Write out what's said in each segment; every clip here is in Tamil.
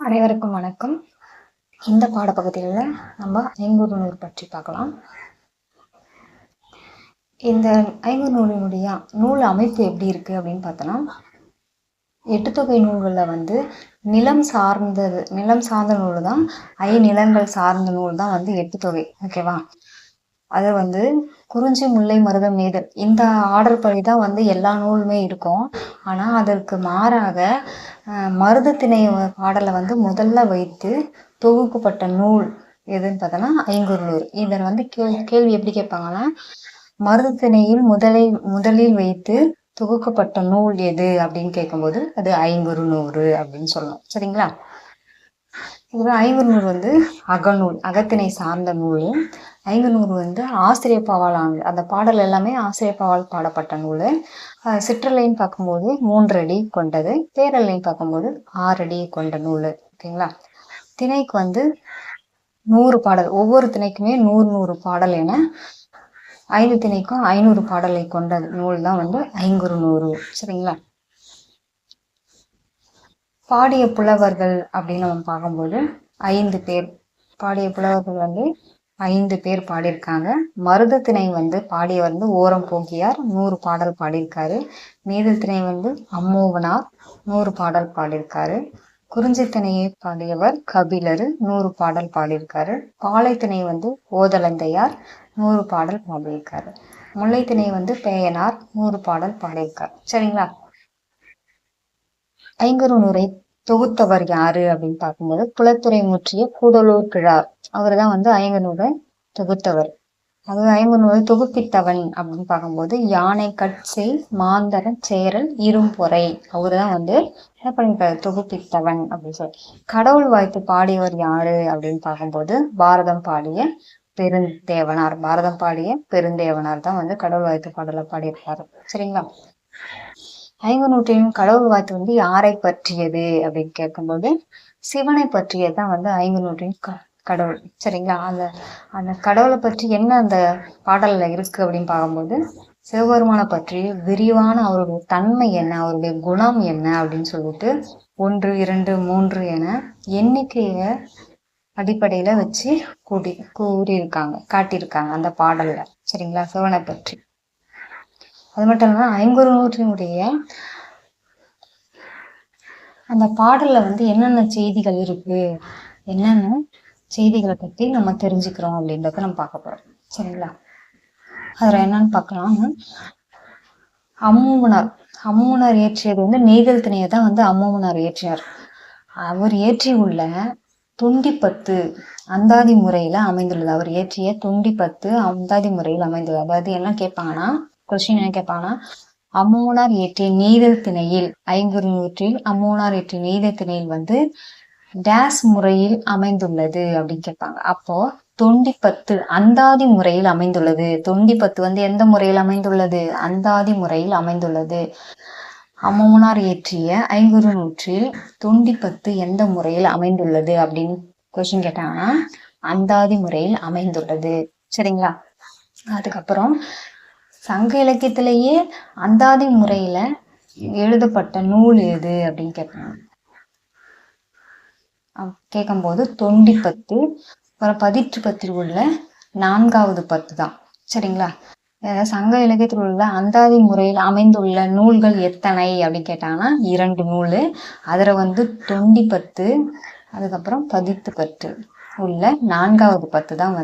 அனைவருக்கும் வணக்கம். இந்த பாடப்பகுதியில் நம்ம ஐங்குறுநூறு பற்றி பார்க்கலாம். இந்த ஐங்குறுநூறினுடைய நூல் அமைப்பு எப்படி இருக்குது அப்படின்னு பார்த்தோன்னா, எட்டுத்தொகை நூல்களில் நிலம் சார்ந்த நூல் தான், நிலங்கள் சார்ந்த நூல் தான் எட்டுத்தொகை. ஓகேவா? அது குறிஞ்சி, முல்லை, மருதம், நெய்தல் இந்த ஆர்டர் படி தான் எல்லா நூலுமே இருக்கும். ஆனால் அதற்கு மாறாக மருதத்திணை பாடலை முதல்ல வைத்து தொகுக்கப்பட்ட நூல் எதுன்னு பார்த்தோன்னா ஐங்குறுநூறு. இதில் கேள்வி எப்படி கேட்பாங்கன்னா, மருதத்திணையில் முதலில் வைத்து தொகுக்கப்பட்ட நூல் எது அப்படின்னு கேட்கும்போது அது ஐங்குறுநூறு அப்படின்னு சொல்லணும். சரிங்களா? இது ஐங்குறுநூறு அகநூல், அகத்திணை சார்ந்த நூல். ஐங்குறுநூறு ஆசிரியப்பாவால் ஆனது. அந்த பாடல் எல்லாமே ஆசிரியப்பாவால் பாடப்பட்ட நூல். சிற்றலைன்னு பார்க்கும்போது 3 அடி கொண்டது, பேரலைன்னு பார்க்கும்போது 6 அடி கொண்ட நூல். ஓகேங்களா? திணைக்கு 100 பாடல், ஒவ்வொரு திணைக்குமே 100 பாடல் என 5 திணைக்கும் 500 பாடலை கொண்ட நூல் தான் ஐங்குறுநூறு. சரிங்களா? பாடிய புலவர்கள் அப்படின்னு நம்ம பார்க்கும்போது 5 பேர். பாடிய புலவர்கள் 5 பேர் பாடியிருக்காங்க. மருதத்திணை பாடியவர் ஓரம் போகியார் 100 பாடல் பாடியிருக்காரு. நெய்தல் திணை அம்மோகனார் 100 பாடல் பாடியிருக்காரு. குறிஞ்சித்திணையை பாடியவர் கபிலர் 100 பாடல் பாடியிருக்காரு. பாலைத்திணை ஓதலந்தையார் 100 பாடல் பாடியிருக்காரு. முல்லைத்திணை பேயனார் 100 பாடல் பாடியிருக்காரு. சரிங்களா? ஐங்குறுநூறை தொகுத்தவர் யாரு அப்படின்னு பார்க்கும்போது குலத்துறை முற்றிய கூடலூர் கிழார். அவர் தான் ஐங்குறுநூறை தொகுத்தவர். அது ஐங்குறுநூறை தொகுப்பித்தவன் அப்படின்னு பார்க்கும்போது யானை கட்சை மாந்தரன் சேரல் இரும்பொறை. அவரு தான் என்ன பண்ணிருக்காரு, தொகுப்பித்தவன் அப்படின்னு சொல்லி. கடவுள் வாழ்த்து பாடியவர் யாரு அப்படின்னு பார்க்கும்போது பாரதம் பாடிய பெருந்தேவனார். தான் கடவுள் வாழ்த்து பாடலை பாடியிருக்காரு. சரிங்களா? ஐங்குறுநூற்றின் கடவுள் வாழ்த்து யாரை பற்றியது அப்படின்னு கேட்கும்போது சிவனை பற்றியதுதான் ஐங்குறுநூற்றின் கடவுள். சரிங்களா? அந்த கடவுளை பற்றி என்ன அந்த பாடல்ல இருக்கு அப்படின்னு பார்க்கும்போது சிவபெருமானை பற்றி விரிவான அவருடைய தன்மை என்ன, அவருடைய குணம் என்ன அப்படின்னு சொல்லிட்டு 1, 2, 3 என எண்ணிக்கைய அடிப்படையில வச்சு காட்டியிருக்காங்க அந்த பாடல்ல. சரிங்களா? சிவனை பற்றி. அது மட்டும் இல்லாம ஐங்குறுநூற்றினுடைய அந்த பாடல்ல என்னென்ன செய்திகள் இருக்கு, என்னென்ன செய்திகளை பத்தி நம்ம தெரிஞ்சுக்கிறோம் அப்படின்றத நம்ம பார்க்க போறோம். சரிங்களா? அதுல என்னன்னு பார்க்கலாம். அம்மூனார் இயற்றியது நெய்தல் திணையை தான் அம்மூனார் இயற்றினார். அவர் இயற்றியுள்ள தொண்டிப்பத்து அந்தாதி முறையில அமைந்துள்ளது. அவர் இயற்றிய தொண்டிப்பத்து அந்தாதி முறையில் அமைந்துள்ளது. அதாவது என்ன கேட்பாங்கன்னா, கொஸ்டின் என்ன கேட்பாங்கன்னா, அம்மூனார் இயற்றிய நெய்தல் திணையில் ஐங்குறுநூற்றில் அம்மூனார் இயற்றிய நெய்தல் திணையில் டேஸ் முறையில் அமைந்துள்ளது அப்படின்னு கேட்பாங்க. அப்போ தொண்டிப்பத்து அந்தாதி முறையில் அமைந்துள்ளது. தொண்டிப்பத்து எந்த முறையில் அமைந்துள்ளது? அந்தாதி முறையில் அமைந்துள்ளது. அம்மூனார் இயற்றிய ஐங்குறுநூற்றில் தொண்டிப்பத்து எந்த முறையில் அமைந்துள்ளது அப்படின்னு கொஸ்டின் கேட்டாங்கன்னா அந்தாதி முறையில் அமைந்துள்ளது. சரிங்களா? அதுக்கப்புறம் சங்க இலக்கியத்திலேயே அந்தாதி முறையில எழுதப்பட்ட நூல் எது அப்படின்னு கேட்கும்போது தொண்டிப்பத்து. அப்புறம் பதிற்று பத்தில் உள்ள 4வது பத்து தான். சரிங்களா? சங்க இலக்கியத்தில் உள்ள அந்தாதி முறையில் அமைந்துள்ள நூல்கள் எத்தனை அப்படின்னு கேட்டாங்கன்னா 2 நூல். அதுல தொண்டிப்பத்து, அதுக்கப்புறம் பதிற்று பத்து உள்ள 4வது பத்து தான்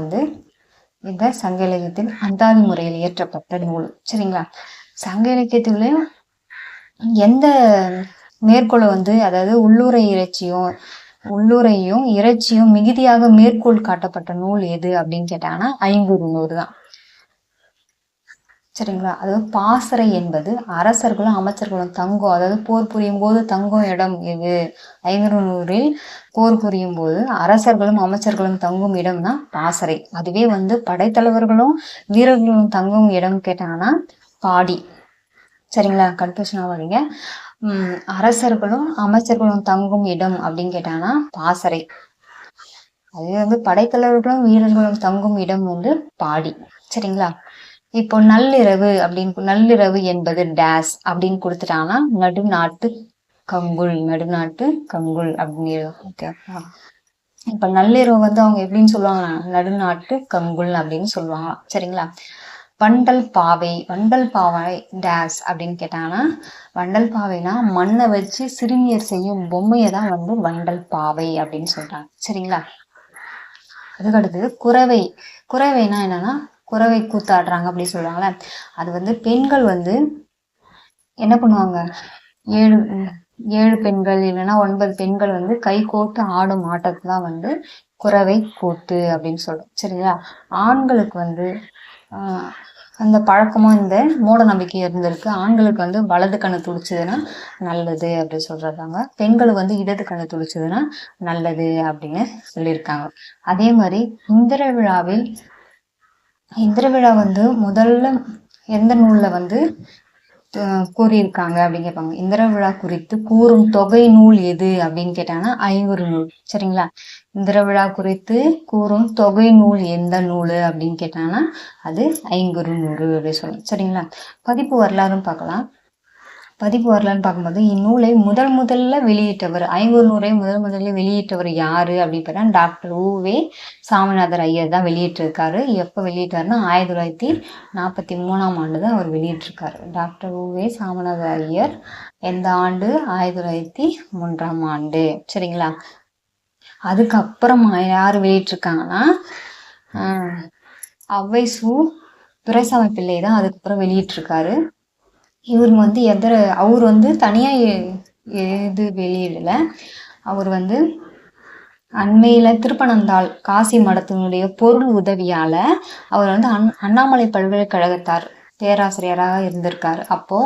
இந்த சங்க இலக்கியத்தில் அந்தாதி முறையில் இயற்றப்பட்ட நூல். சரிங்களா? சங்க இலக்கியத்திலையும் எந்த மேற்கோளை அதாவது உள்ளுரையும் இறைச்சியும் மிகுதியாக மேற்கோள் காட்டப்பட்ட நூல் எது அப்படின்னு கேட்டாங்கன்னா ஐங்குறுநூறு தான். சரிங்களா? அதாவது பாசறை என்பது அரசர்களும் அமைச்சர்களும் தங்கும், அதாவது போர் புரியும் போது தங்கும் இடம் எது? ஐங்குறுநூறில் போர் புரியும் போது அரசர்களும் அமைச்சர்களும் தங்கும் இடம்னா பாசறை. அதுவே படைத்தலைவர்களும் வீரர்களும் தங்கும் இடம் கேட்டாங்கன்னா பாடி. சரிங்களா? கன்ஃபியூஷன் ஆகாதீங்க. அரசர்களும் அமைச்சர்களும் தங்கும் இடம் அப்படின்னு கேட்டாங்கன்னா பாசறை. அது படைத்தலைவர்களும் வீரர்களும் தங்கும் இடம் பாடி. சரிங்களா? இப்போ நள்ளிரவு என்பது டேஸ் அப்படின்னு கொடுத்துட்டாங்கன்னா நடுநாட்டு கங்குல், நடுநாட்டு கங்குல் அப்படின்னு. ஓகேவா? இப்ப நள்ளிரவு வந்து அவங்க எப்படின்னு சொல்லுவாங்க, நடுநாட்டு கங்குல் அப்படின்னு சொல்லுவாங்க. சரிங்களா? வண்டல் பாவை, வண்டல் பாவை டேஸ் அப்படின்னு கேட்டாங்கன்னா, வண்டல் பாவைனா மண்ணை வச்சு சிறுமியர் செய்யும் பொம்மையை தான் வந்து வண்டல் பாவை அப்படின்னு சொல்றாங்க. சரிங்களா? அதுக்கடுத்து குறவை. குறவைனா என்னன்னா, குறவை கூத்தாடுறாங்க அப்படின்னு சொல்லுவாங்கல்ல, அது வந்து பெண்கள் வந்து என்ன பண்ணுவாங்க, 7 பெண்கள் இல்லைன்னா 9 பெண்கள் வந்து கை கோர்த்து ஆடும் ஆட்டத்தான் வந்து குறவை கூத்து அப்படின்னு சொல்றோம். சரிங்களா? ஆண்களுக்கு வந்து அந்த பழக்கமும் இந்த மூட நம்பிக்கை இருந்திருக்கு. ஆண்களுக்கு வந்து வலது கண்ணு துடிச்சதுன்னா நல்லது அப்படின்னு சொல்றாங்க. பெண்களுக்கு வந்து இடது கண்ணு துடிச்சதுன்னா நல்லது அப்படின்னு சொல்லியிருக்காங்க. அதே மாதிரி இந்திர விழாவில், இந்திர விழா வந்து முதல்ல எந்த நூல்ல வந்து கூறியிருக்காங்க அப்படின்னு கேட்பாங்க. இந்திர விழா குறித்து கூறும் தொகை நூல் எது அப்படின்னு கேட்டாங்கன்னா ஐங்குறு நூல். சரிங்களா? இந்திர விழா குறித்து கூறும் தொகை நூல் எந்த நூல் அப்படின்னு கேட்டாங்கன்னா அது ஐங்குறு நூறு அப்படின்னு சொல்லணும். சரிங்களா? பதிப்பு வரலாறுன்னு பார்க்கலாம். பதிப்பு வரலாறுன்னு பார்க்கும்போது இந்நூலை முதல்ல வெளியிட்டவர், ஐங்குறு நூறை முதல்ல வெளியிட்டவர் யாரு அப்படின்னு பார்த்தா டாக்டர் உ.வே. சாமிநாதர் ஐயர் தான் வெளியிட்டிருக்காரு. எப்போ வெளியிட்டாருன்னா 1943 தான் அவர் வெளியிட்டிருக்காரு. டாக்டர் உ.வே. சாமிநாதர் ஐயர் எந்த ஆண்டு? 1903. சரிங்களா? அதுக்கப்புறம் யார் வெளியிட்டிருக்காங்கன்னா ஔவை சு. துரைசாமி பிள்ளை தான் அதுக்கப்புறம் வெளியிட்டிருக்காரு. இவர் வந்து அவர் வந்து தனியா எது வெளியிடல. அவர் வந்து அண்மையில திருப்பனந்தாள் காசி மடத்தினுடைய பொருள் உதவியால அவர் வந்து அண்ணாமலை பல்கலைக்கழகத்தார் பேராசிரியராக இருந்திருக்காரு. அப்போ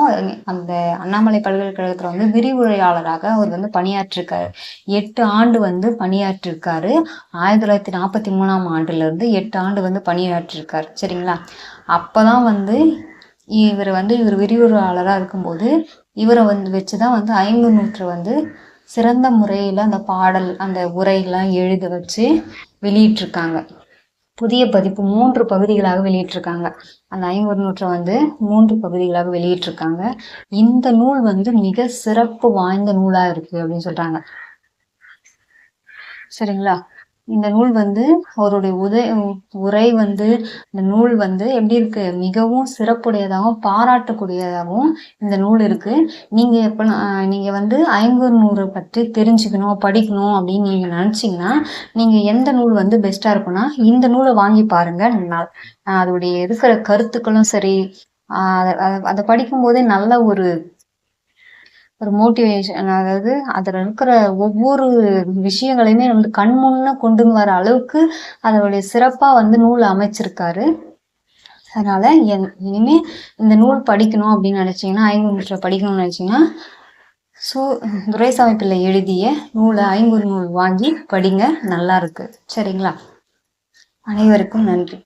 அந்த அண்ணாமலை பல்கலைக்கழகத்துல வந்து விரிவுரையாளராக அவர் வந்து பணியாற்றிருக்காரு. 8 ஆண்டு வந்து பணியாற்றிருக்காரு. 1943 இருந்து 8 ஆண்டு வந்து பணியாற்றிருக்காரு. சரிங்களா? அப்பதான் வந்து இவர் விரிவுரையாளராக இருக்கும்போது இவரை வந்து வச்சுதான் வந்து ஐங்குறு நூற்றை வந்து சிறந்த முறையில அந்த பாடல் அந்த உரையெல்லாம் எழுத வச்சு வெளியிட்டிருக்காங்க. புதிய பதிப்பு 3 பகுதிகளாக வெளியிட்டிருக்காங்க. அந்த ஐங்குறு நூற்றை வந்து 3 பகுதிகளாக வெளியிட்டிருக்காங்க. இந்த நூல் வந்து மிக சிறப்பு வாய்ந்த நூலா இருக்கு அப்படின்னு சொல்றாங்க. சரிங்களா? இந்த நூல் வந்து அவருடைய உரை வந்து இந்த நூல் வந்து எப்படி இருக்கு, மிகவும் சிறப்புடையதாகவும் பாராட்டக்கூடியதாகவும் இந்த நூல் இருக்கு. நீங்க நீங்க வந்து ஐங்குறு நூறை பற்றி தெரிஞ்சுக்கணும், படிக்கணும் அப்படின்னு நீங்க நினைச்சீங்கன்னா நீங்க எந்த நூல் வந்து பெஸ்டா இருக்கும்னா இந்த நூலை வாங்கி பாருங்க. அதோடைய இருக்கிற கருத்துக்களும் சரி, அதை படிக்கும் போதே நல்ல ஒரு மோட்டிவேஷன், அதாவது அதுல இருக்கிற ஒவ்வொரு விஷயங்களையுமே வந்து கண் முன்ன கொண்டு வர அளவுக்கு அதோடைய சிறப்பா வந்து நூல் அமைச்சிருக்காரு. அதனால இனிமே இந்த நூல் படிக்கணும் அப்படின்னு நினைச்சீங்கன்னா, ஐங்குறு நூற்றை படிக்கணும்னு நினைச்சீங்கன்னா துரைசாமி பிள்ளை எழுதிய நூலை ஐங்குறு நூல் வாங்கி படிங்க, நல்லா இருக்கு. சரிங்களா? அனைவருக்கும் நன்றி.